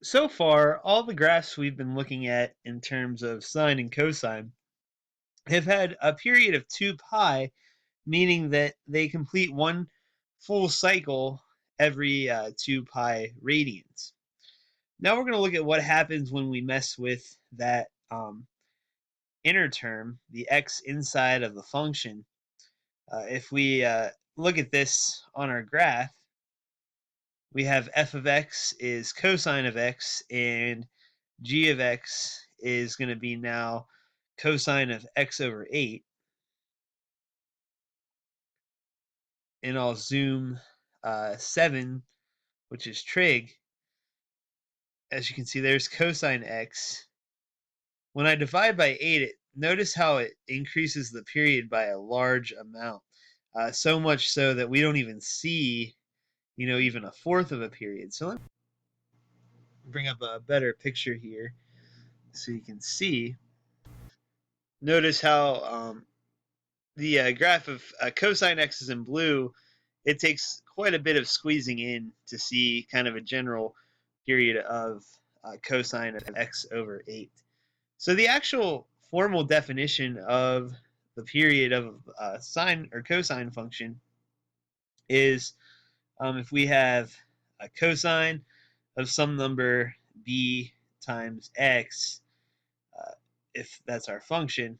So far, all the graphs we've been looking at in terms of sine and cosine have had a period of 2 pi, meaning that they complete one full cycle every 2 pi radians. Now we're going to look at what happens when we mess with that inner term, the x inside of the function. If we look at this on our graph, we have f of x is cosine of x, and g of x is going to be now cosine of x over 8. And I'll zoom 7, which is trig. As you can see, there's cosine x. When I divide by 8, notice how it increases the period by a large amount. So much so that we don't even see, even a fourth of a period. So let me bring up a better picture here so you can see. Notice how the graph of cosine x is in blue. It takes quite a bit of squeezing in to see kind of a general period of cosine of x over 8. So the actual formal definition of the period of a sine or cosine function is if we have a cosine of some number b times x, if that's our function,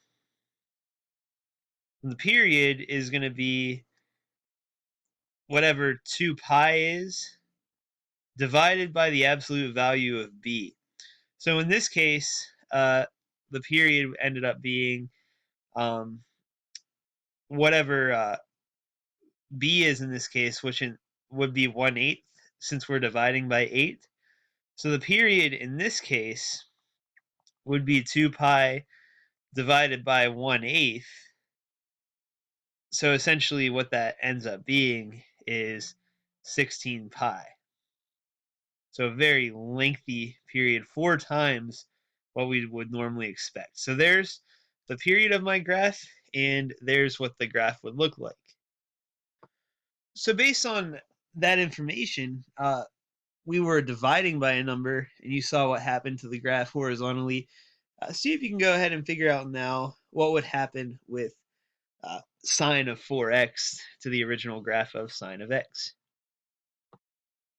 the period is going to be whatever 2 pi is divided by the absolute value of b. So in this case, the period ended up being whatever b is in this case, which would be 1/8 since we're dividing by 8. So the period in this case would be 2 pi divided by 1/8. So essentially what that ends up being is 16 pi. So a very lengthy period, 4 times what we would normally expect. So there's the period of my graph, and there's what the graph would look like. So based on that information, we were dividing by a number, and you saw what happened to the graph horizontally. See if you can go ahead and figure out now what would happen with sine of 4x to the original graph of sine of x.